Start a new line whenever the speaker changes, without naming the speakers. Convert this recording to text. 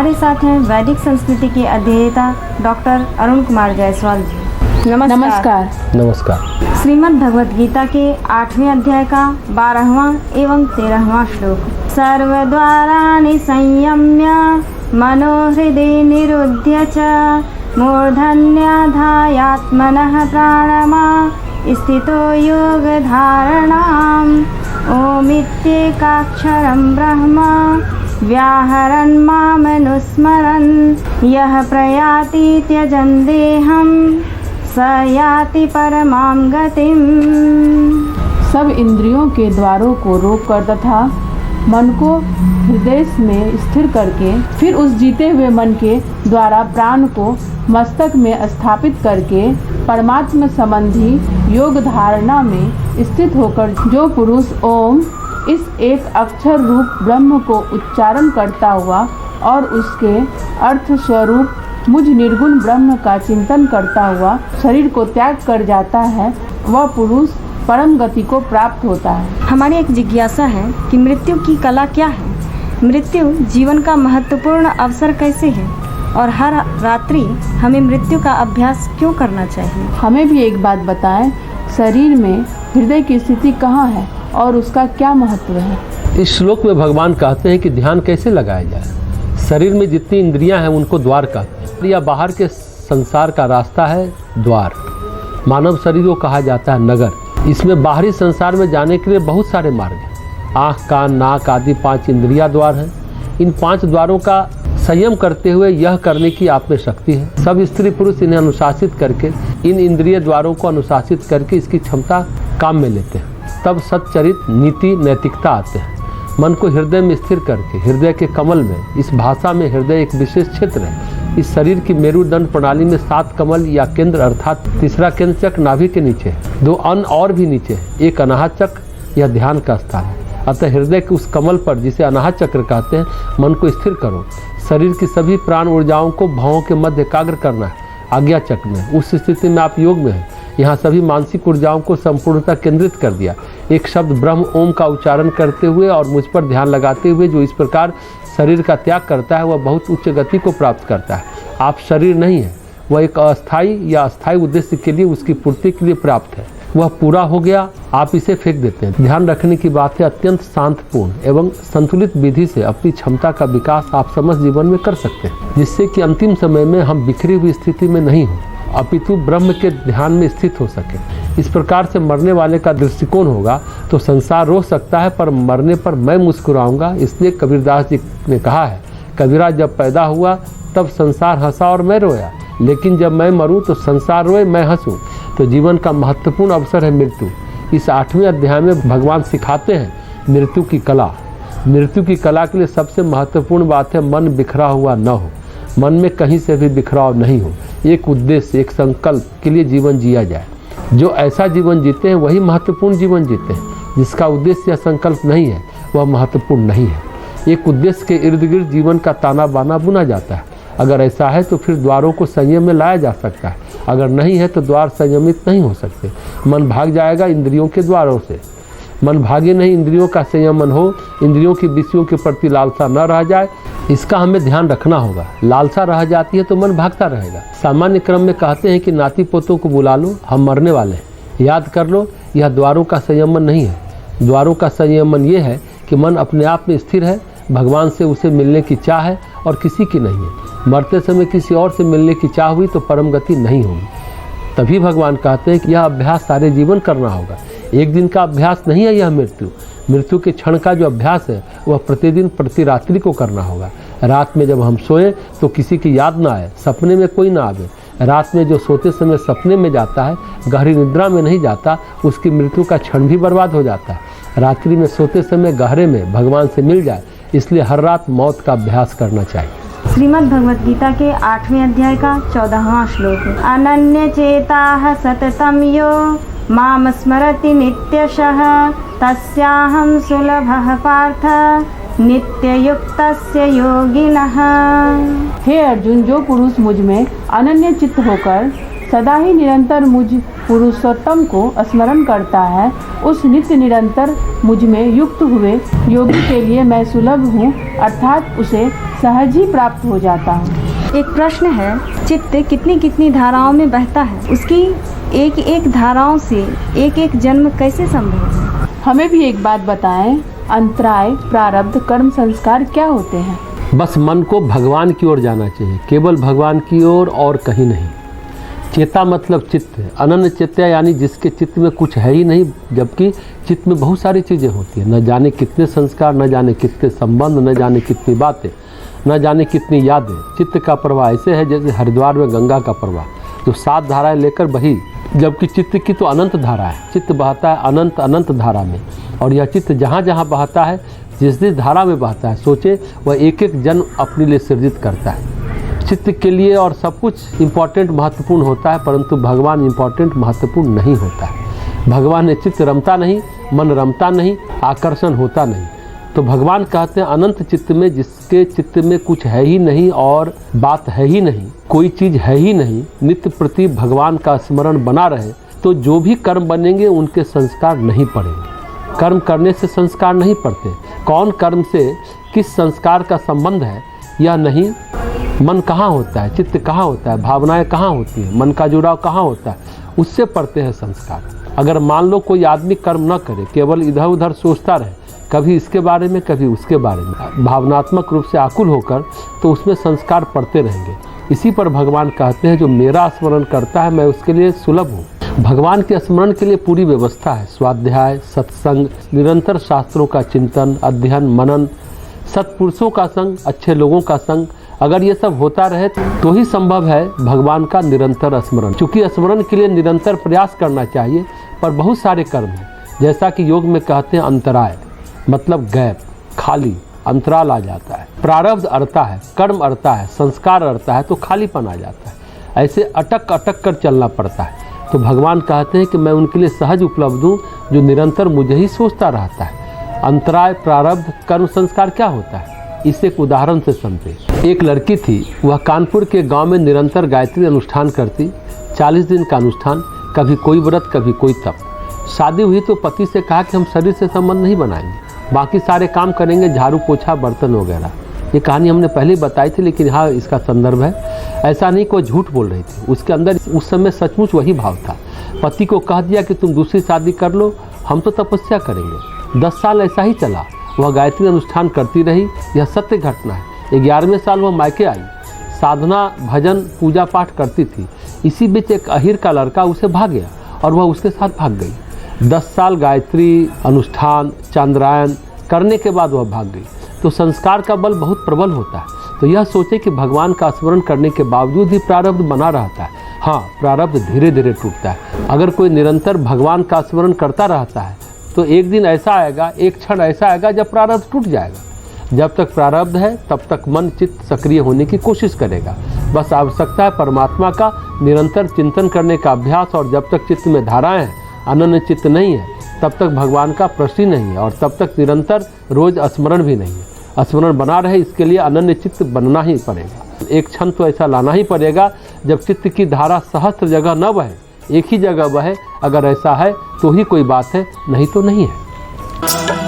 हमारे साथ हैं वैदिक संस्कृति के अध्येता डॉक्टर अरुण कुमार जायसवाल जी।
नमस्कार।
नमस्कार। श्रीमद् भगवत गीता के 8वें अध्याय का 12वां एवं 13वां श्लोक। सर्वद्वाराणि संयम्य मनोहृदि निरुध्य च मूर्धन्याधायात्मनः प्राणमा स्थितो योगधारणाम् ओमित्येकाक्षरं ब्रह्म व्याहरन् मामनुस्मरन् यः प्रयाति त्यजन् देहं स याति परमां गतिम्।
सब इंद्रियों के द्वारों को रोककर तथा मन को हृदय में स्थिर करके फिर उस जीते हुए मन के द्वारा प्राण को मस्तक में स्थापित करके परमात्मा संबंधी योग धारणा में स्थित होकर जो पुरुष ओम इस एक अक्षर रूप ब्रह्म को उच्चारण करता हुआ और उसके अर्थ स्वरूप मुझ निर्गुण ब्रह्म का चिंतन करता हुआ शरीर को त्याग कर जाता है, वह पुरुष परम गति को प्राप्त होता है।
हमारी एक जिज्ञासा है कि मृत्यु की कला क्या है? मृत्यु जीवन का महत्वपूर्ण अवसर कैसे है और हर रात्रि हमें मृत्यु का अभ्यास क्यों करना चाहिए?
हमें भी एक बात बताएं, शरीर में हृदय की स्थिति कहाँ है और उसका क्या महत्व है?
इस श्लोक में भगवान कहते हैं कि ध्यान कैसे लगाया जाए। शरीर में जितनी इंद्रियां हैं उनको द्वार कहते हैं। या बाहर के संसार का रास्ता है द्वार। मानव शरीर को कहा जाता है नगर। इसमें बाहरी संसार में जाने के लिए बहुत सारे मार्ग हैं। आँख, कान, नाक आदि 5 इंद्रिया द्वार हैं। इन 5 द्वारों का संयम करते हुए यह करने की आप में शक्ति है। सब स्त्री पुरुष इन्हें अनुशासित करके, इन इंद्रिय द्वारों को अनुशासित करके इसकी क्षमता काम में लेते हैं। तब सच्चरित, नीति, नैतिकता आते हैं। मन को हृदय में स्थिर करके, हृदय के कमल में, इस भाषा में हृदय एक विशेष क्षेत्र है। इस शरीर की मेरुदंड प्रणाली में 7 कमल या केंद्र अर्थात तीसरा केंद्र चक्र नाभि के नीचे है, 2 अन्य और भी नीचे है, एक अनाहत चक्र यह ध्यान का स्थान है। अतः हृदय के उस कमल पर, जिसे अनाहत चक्र कहते हैं, मन को स्थिर करो। शरीर की सभी प्राण ऊर्जाओं को भावों के मध्य एकाग्र करना है, आज्ञा चक्र में। उस स्थिति में आप योग में हैं। यहाँ सभी मानसिक ऊर्जाओं को संपूर्णतः केंद्रित कर दिया। एक शब्द ब्रह्म ओम का उच्चारण करते हुए और मुझ पर ध्यान लगाते हुए जो इस प्रकार शरीर का त्याग करता है, वह बहुत उच्च गति को प्राप्त करता है। आप शरीर नहीं है, वह एक अस्थाई या अस्थाई उद्देश्य के लिए, उसकी पूर्ति के लिए प्राप्त है। वह पूरा हो गया, आप इसे फेंक देते हैं। ध्यान रखने की बात है, अत्यंत शांतपूर्ण एवं संतुलित विधि से अपनी क्षमता का विकास आप समस्त जीवन में कर सकते हैं, जिससे कि अंतिम समय में हम बिखरी हुई स्थिति में नहीं हो, अपितु ब्रह्म के ध्यान में स्थित हो सके। इस प्रकार से मरने वाले का दृष्टिकोण होगा तो संसार रो सकता है, पर मरने पर मैं मुस्कुराऊंगा। इसलिए कबीरदास जी ने कहा है, कबीरा जब पैदा हुआ तब संसार हंसा और मैं रोया, लेकिन जब मैं मरूं तो संसार रोए मैं हंसूं। तो जीवन का महत्वपूर्ण अवसर है मृत्यु। इस 8वें अध्याय में भगवान सिखाते हैं मृत्यु की कला। मृत्यु की कला के लिए सबसे महत्वपूर्ण बात है मन बिखरा हुआ न हो, मन में कहीं से भी बिखराव नहीं हो। एक उद्देश्य, एक संकल्प के लिए जीवन जिया जाए। जो ऐसा जीवन जीते हैं वही महत्वपूर्ण जीवन जीते हैं। जिसका उद्देश्य या संकल्प नहीं है वह महत्वपूर्ण नहीं है। एक उद्देश्य के इर्द गिर्द जीवन का ताना बाना बुना जाता है। अगर ऐसा है तो फिर द्वारों को संयम में लाया जा सकता है। अगर नहीं है तो द्वार संयमित नहीं हो सकते। मन भाग जाएगा इंद्रियों के द्वारों से। मन भागे नहीं, इंद्रियों का संयमन हो, इंद्रियों की विषयों के प्रति लालसा न रह जाए, इसका हमें ध्यान रखना होगा। लालसा रह जाती है तो मन भागता रहेगा। सामान्य क्रम में कहते हैं कि नाती पोतों को बुला लो, हम मरने वाले हैं। याद कर लो, यह द्वारों का संयमन नहीं है। द्वारों का संयमन ये है कि मन अपने आप में स्थिर है, भगवान से उसे मिलने की चाह है और किसी की नहीं है। मरते समय किसी और से मिलने की चाह हुई तो परम गति नहीं होगी। तभी भगवान कहते हैं कि यह अभ्यास सारे जीवन करना होगा। एक दिन का अभ्यास नहीं है यह मृत्यु। मृत्यु के क्षण का जो अभ्यास है वह प्रतिदिन प्रति रात्रि को करना होगा। रात में जब हम सोएं तो किसी की याद ना आए, सपने में कोई ना आवे। रात में जो सोते समय सपने में जाता है, गहरी निद्रा में नहीं जाता, उसकी मृत्यु का क्षण भी बर्बाद हो जाता है। रात्रि में सोते समय गहरे में भगवान से मिल जाए, इसलिए हर रात मौत का अभ्यास करना चाहिए।
श्रीमद् भगवत गीता के 8वें अध्याय का 14वां श्लोक। अनन्य चेताः सततं यो माम स्मरति नित्यशः तस्याहं सुलभः पार्थ नित्ययुक्तस्य योगिनः।
हे अर्जुन, जो पुरुष मुझ में अनन्य चित्त होकर सदा ही निरंतर मुझ पुरुषोत्तम को स्मरण करता है, उस नित्य निरंतर मुझ में युक्त हुए योगी के लिए मैं सुलभ हूँ, अर्थात उसे सहज ही प्राप्त हो जाता हूँ।
एक प्रश्न है, चित्त कितनी कितनी धाराओं में बहता है, उसकी एक एक धाराओं से एक एक जन्म कैसे संभव है?
हमें भी एक बात बताएं, अंतराय, प्रारब्ध, कर्म, संस्कार क्या होते हैं?
बस मन को भगवान की ओर जाना चाहिए, केवल भगवान की ओर और कहीं नहीं। चेता मतलब चित्त, अनन्य चेत्या यानी जिसके चित्त में कुछ है ही नहीं, जबकि चित्त में बहुत सारी चीज़ें होती हैं। न जाने कितने संस्कार, न जाने कितने संबंध, न जाने कितनी बातें, न जाने कितनी यादें। चित्त का प्रवाह ऐसे है जैसे हरिद्वार में गंगा का प्रवाह, जो 7 धाराएं लेकर बही, जबकि चित्त की तो अनंत धारा है। चित्त बहता है अनंत अनंत धारा में, और यह चित्त जहाँ जहाँ बहता है, जिस जिस धारा में बहता है, सोचे वह एक एक जन्म अपने लिए सृजित करता है। चित्त के लिए और सब कुछ इम्पोर्टेंट महत्वपूर्ण होता है, परंतु भगवान इम्पोर्टेंट महत्वपूर्ण नहीं होता है। भगवान ने चित्त रमता नहीं, मन रमता नहीं, आकर्षण होता नहीं। तो भगवान कहते हैं अनंत चित्त में, जिसके चित्त में कुछ है ही नहीं और बात है ही नहीं, कोई चीज़ है ही नहीं, नित्य प्रति भगवान का स्मरण बना रहे, तो जो भी कर्म बनेंगे उनके संस्कार नहीं पड़ेंगे। कर्म करने से संस्कार नहीं पड़ते। कौन कर्म से किस संस्कार का संबंध है यह नहीं, मन कहाँ होता है, चित्त कहाँ होता है, भावनाएं कहाँ होती हैं, मन का जुड़ाव कहाँ होता है, उससे पड़ते हैं संस्कार। अगर मान लो कोई आदमी कर्म न करे, केवल इधर उधर सोचता रहे, कभी इसके बारे में कभी उसके बारे में, भावनात्मक रूप से आकुल होकर, तो उसमें संस्कार पड़ते रहेंगे। इसी पर भगवान कहते हैं जो मेरा स्मरण करता है मैं उसके लिए सुलभ हूँ। भगवान के स्मरण के लिए पूरी व्यवस्था है। स्वाध्याय, सत्संग, निरंतर शास्त्रों का चिंतन, अध्ययन, मनन, सत्पुरुषों का संग, अच्छे लोगों का संग, अगर ये सब होता रहे तो ही संभव है भगवान का निरंतर स्मरण। चूँकि स्मरण के लिए निरंतर प्रयास करना चाहिए, पर बहुत सारे कर्म हैं, जैसा कि योग में कहते हैं अंतराय मतलब गैप, खाली, अंतराल आ जाता है। प्रारब्ध अड़ता है, कर्म अड़ता है, संस्कार अड़ता है, तो खालीपन आ जाता है। ऐसे अटक अटक कर चलना पड़ता है। तो भगवान कहते हैं कि मैं उनके लिए सहज उपलब्ध हूँ जो निरंतर मुझे ही सोचता रहता है। अंतराय, प्रारब्ध, कर्म, संस्कार क्या होता है, इसे एक उदाहरण से समझे। एक लड़की थी, वह कानपुर के गांव में निरंतर गायत्री अनुष्ठान करती, 40 दिन का अनुष्ठान, कभी कोई व्रत कभी कोई तप। शादी हुई तो पति से कहा कि हम शरीर से संबंध नहीं बनाएंगे, बाकी सारे काम करेंगे, झाड़ू पोछा बर्तन वगैरह। ये कहानी हमने पहले बताई थी, लेकिन हाँ इसका संदर्भ है। ऐसा नहीं कोई झूठ बोल रही थी, उसके अंदर उस समय सचमुच वही भाव था। पति को कह दिया कि तुम दूसरी शादी कर लो, हम तो तपस्या करेंगे। 10 साल ऐसा ही चला, वह गायत्री अनुष्ठान करती रही। यह सत्य घटना है। 11वें साल वह मायके आई, साधना, भजन, पूजा पाठ करती थी। इसी बीच एक अहिर का लड़का उसे भाग गया और वह उसके साथ भाग गई। 10 साल गायत्री अनुष्ठान, चांद्रायन करने के बाद वह भाग गई। तो संस्कार का बल बहुत प्रबल होता है। तो यह सोचे कि भगवान का स्मरण करने के बावजूद ही प्रारब्ध बना रहता है। हाँ, प्रारब्ध धीरे धीरे टूटता है। अगर कोई निरंतर भगवान का स्मरण करता रहता है तो एक दिन ऐसा आएगा, एक क्षण ऐसा आएगा जब प्रारब्ध टूट जाएगा। जब तक प्रारब्ध है तब तक मन चित्त सक्रिय होने की कोशिश करेगा। बस आवश्यकता है परमात्मा का निरंतर चिंतन करने का अभ्यास। और जब तक चित्त में धाराएं हैं, अनन्य चित्त नहीं है, तब तक भगवान का प्रश्न ही नहीं है, और तब तक निरंतर रोज स्मरण भी नहीं है। स्मरण बना रहे इसके लिए अनन्य चित्त बनना ही पड़ेगा। एक क्षण तो ऐसा लाना ही पड़ेगा जब चित्त की धारा सहस्त्र जगह न बहे, एक ही जगह बहे। अगर ऐसा है तो ही कोई बात है, नहीं तो नहीं है।